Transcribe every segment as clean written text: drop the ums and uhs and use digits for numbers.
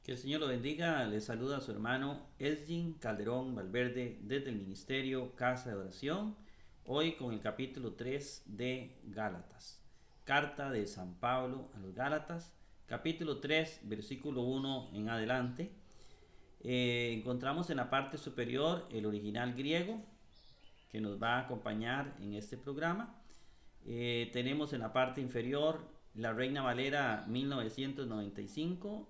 Que el Señor lo bendiga. Le saluda a su hermano Esgin Calderón Valverde desde el Ministerio Casa de Oración. Hoy con el capítulo 3 de Gálatas. Carta de San Pablo a los Gálatas. Capítulo 3, versículo 1 en adelante. Encontramos en la parte superior el original griego que nos va a acompañar en este programa. Tenemos en la parte inferior la Reina Valera 1995,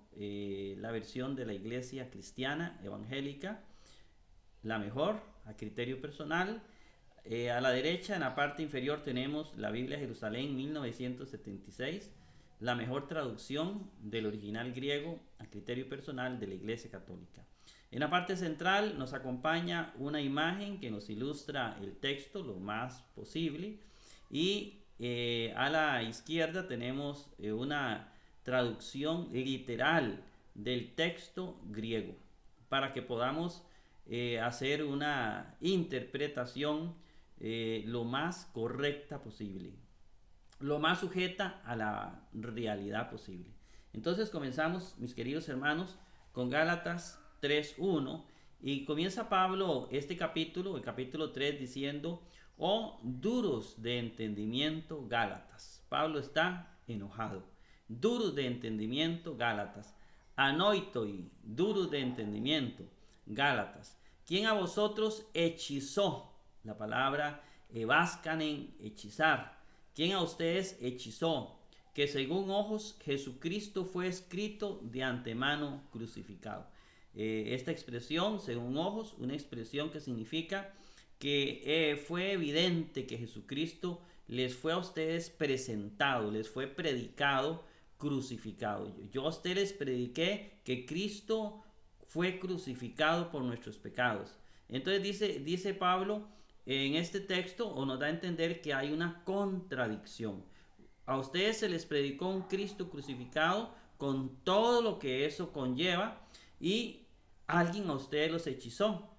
la versión de la Iglesia Cristiana Evangélica, la mejor a criterio personal. A la derecha, en la parte inferior, tenemos la Biblia Jerusalén 1976, la mejor traducción del original griego a criterio personal de la Iglesia Católica. En la parte central nos acompaña una imagen que nos ilustra el texto lo más posible y a la izquierda tenemos una traducción literal del texto griego para que podamos hacer una interpretación lo más correcta posible, lo más sujeta a la realidad posible. Entonces comenzamos, mis queridos hermanos, con Gálatas 3:1 y comienza Pablo este capítulo, el capítulo 3, diciendo: oh duros de entendimiento Gálatas. Pablo está enojado. Duros de entendimiento Gálatas. Anoitoi, duros de entendimiento Gálatas. ¿Quién a vosotros hechizó? La palabra evaskanen, hechizar. ¿Quién a ustedes hechizó? Que según ojos Jesucristo fue escrito de antemano crucificado. Esta expresión, según ojos, una expresión que significa que fue evidente que Jesucristo les fue a ustedes presentado, les fue predicado, crucificado. Yo a ustedes les prediqué que Cristo fue crucificado por nuestros pecados. Entonces dice Pablo en este texto, o nos da a entender que hay una contradicción. A ustedes se les predicó un Cristo crucificado con todo lo que eso conlleva, y alguien a ustedes los hechizó.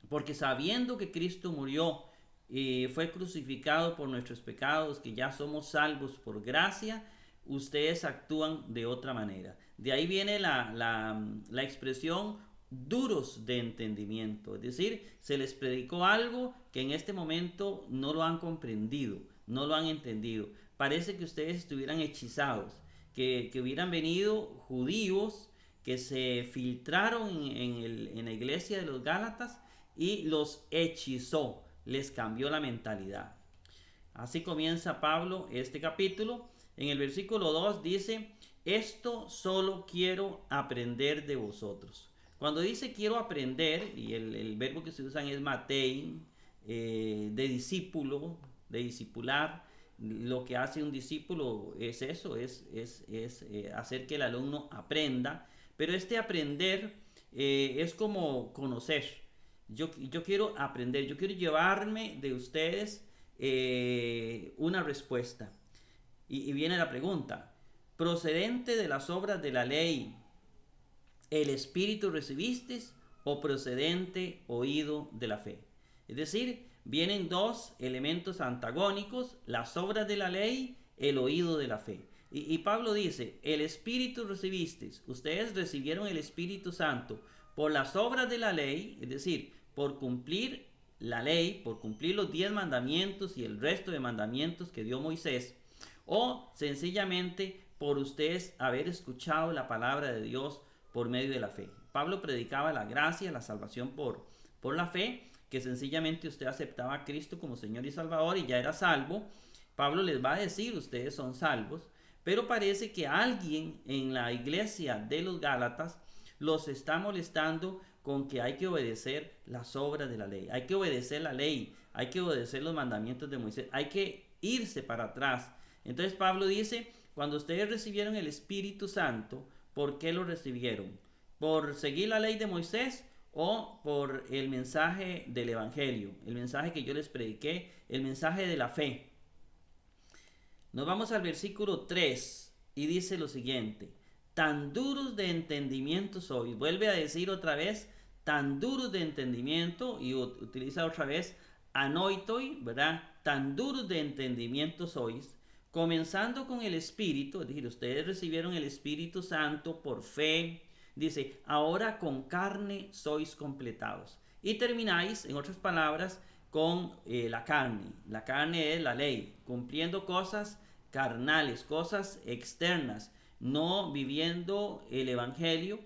Porque sabiendo que Cristo murió y fue crucificado por nuestros pecados, que ya somos salvos por gracia, ustedes actúan de otra manera. De ahí viene la expresión duros de entendimiento. Es decir, se les predicó algo que en este momento no lo han comprendido, no lo han entendido. Parece que ustedes estuvieran hechizados, que hubieran venido judíos que se filtraron en la iglesia de los Gálatas y los hechizó, les cambió la mentalidad. Así comienza Pablo este capítulo. En el versículo 2 dice: esto solo quiero aprender de vosotros. Cuando dice quiero aprender, y el verbo que se usa es matein, de discípulo, de discipular, lo que hace un discípulo es eso, es hacer que el alumno aprenda. Pero este aprender es como conocer. Yo quiero aprender, yo quiero llevarme de ustedes una respuesta. Y viene la pregunta: ¿procedente de las obras de la ley el Espíritu recibiste o procedente oído de la fe? Es decir, vienen dos elementos antagónicos: las obras de la ley, el oído de la fe. Y Pablo dice: el Espíritu recibiste, ustedes recibieron el Espíritu Santo por las obras de la ley, es decir, por cumplir la ley, por cumplir los 10 mandamientos y el resto de mandamientos que dio Moisés, o sencillamente por ustedes haber escuchado la palabra de Dios por medio de la fe. Pablo predicaba la gracia, la salvación por la fe, que sencillamente usted aceptaba a Cristo como Señor y Salvador y ya era salvo. Pablo les va a decir: ustedes son salvos. Pero parece que alguien en la iglesia de los Gálatas los está molestando con que hay que obedecer las obras de la ley, hay que obedecer la ley, hay que obedecer los mandamientos de Moisés, hay que irse para atrás. Entonces Pablo dice: cuando ustedes recibieron el Espíritu Santo, ¿por qué lo recibieron? ¿Por seguir la ley de Moisés o por el mensaje del Evangelio, el mensaje que yo les prediqué, el mensaje de la fe? Nos vamos al versículo 3 y dice lo siguiente: tan duros de entendimiento sois. Vuelve a decir otra vez: tan duros de entendimiento, y utiliza otra vez anoitoi, ¿verdad? Tan duros de entendimiento sois, comenzando con el Espíritu. Es decir, ustedes recibieron el Espíritu Santo por fe, Dice, ahora con carne sois completados. Y termináis, en otras palabras, con la carne. La carne es la ley, cumpliendo cosas carnales, cosas externas, no viviendo el evangelio.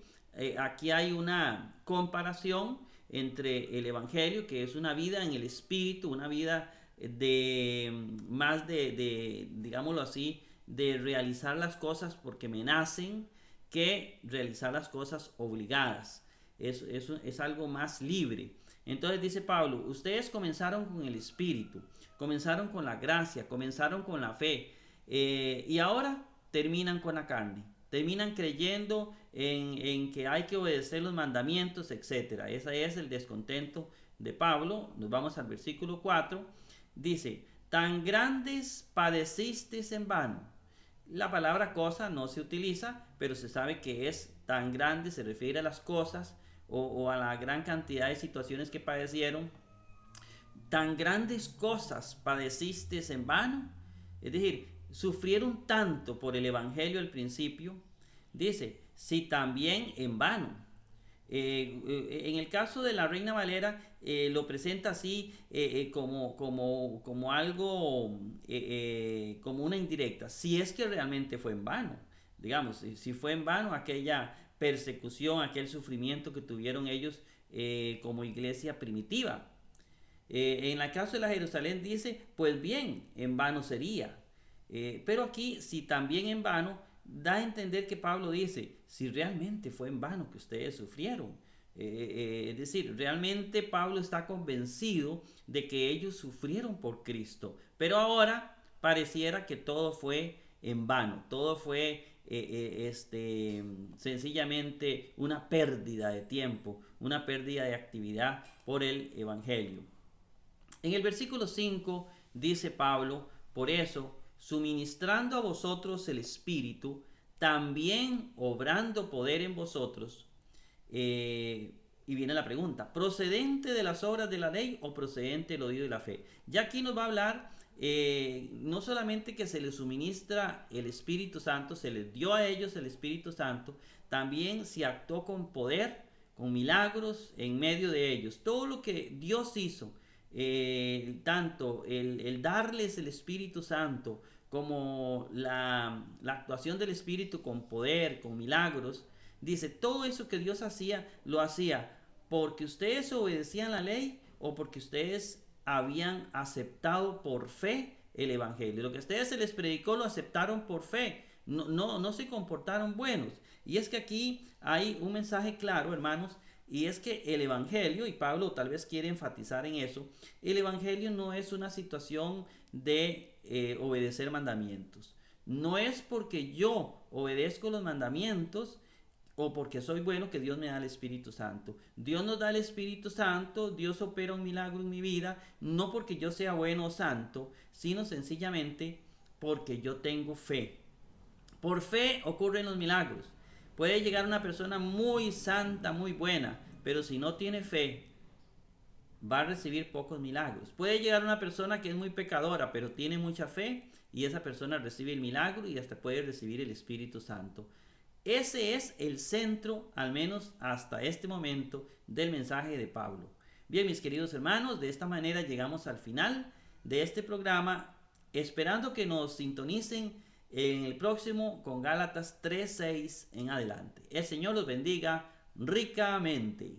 Aquí hay una comparación entre el evangelio, que es una vida en el espíritu, una vida de más digámoslo así, de realizar las cosas porque me nacen, que realizar las cosas obligadas. Es algo más libre. Entonces dice Pablo, ustedes comenzaron con el espíritu, comenzaron con la gracia, comenzaron con la fe, y ahora terminan con la carne. Terminan creyendo en que hay que obedecer los mandamientos, etc. Ese es el descontento de Pablo. Nos vamos al versículo 4. Dice, tan grandes padecisteis en vano. La palabra cosa no se utiliza, pero se sabe que es tan grande, se refiere a las cosas o a la gran cantidad de situaciones que padecieron. Tan grandes cosas padecisteis en vano. Es decir, sufrieron tanto por el evangelio al principio. Dice, si también en vano. En el caso de la Reina Valera lo presenta así como algo, como una indirecta, si es que realmente fue en vano, digamos, si fue en vano aquella persecución, aquel sufrimiento que tuvieron ellos como iglesia primitiva. En el caso de la Jerusalén dice, pues bien, en vano sería. Pero aquí, si también en vano, da a entender que Pablo dice, si realmente fue en vano que ustedes sufrieron. Es decir, realmente Pablo está convencido de que ellos sufrieron por Cristo. Pero ahora pareciera que todo fue en vano, todo fue sencillamente una pérdida de tiempo, una pérdida de actividad por el Evangelio. En el versículo 5 dice Pablo, por eso, suministrando a vosotros el Espíritu, también obrando poder en vosotros. Y viene la pregunta, ¿procedente de las obras de la ley o procedente del oído y la fe? Ya aquí nos va a hablar no solamente que se les suministra el Espíritu Santo, se les dio a ellos el Espíritu Santo, también se actuó con poder, con milagros en medio de ellos. Todo lo que Dios hizo, tanto el darles el Espíritu Santo como la actuación del Espíritu con poder, con milagros, dice, todo eso que Dios hacía, lo hacía porque ustedes obedecían la ley o porque ustedes habían aceptado por fe el Evangelio. Lo que a ustedes se les predicó lo aceptaron por fe, no se comportaron buenos. Y es que aquí hay un mensaje claro, hermanos, y es que el Evangelio, y Pablo tal vez quiere enfatizar en eso, el Evangelio no es una situación de obedecer mandamientos. No es porque yo obedezco los mandamientos o porque soy bueno que Dios me da el Espíritu Santo. Dios nos da el Espíritu Santo, Dios opera un milagro en mi vida, no porque yo sea bueno o santo, sino sencillamente porque yo tengo fe. Por fe ocurren los milagros. Puede llegar una persona muy santa, muy buena, pero si no tiene fe, va a recibir pocos milagros. Puede llegar una persona que es muy pecadora, pero tiene mucha fe, y esa persona recibe el milagro y hasta puede recibir el Espíritu Santo. Ese es el centro, al menos hasta este momento, del mensaje de Pablo. Bien, mis queridos hermanos, de esta manera llegamos al final de este programa, esperando que nos sintonicen en el próximo con Gálatas 3:6 en adelante. El Señor los bendiga ricamente.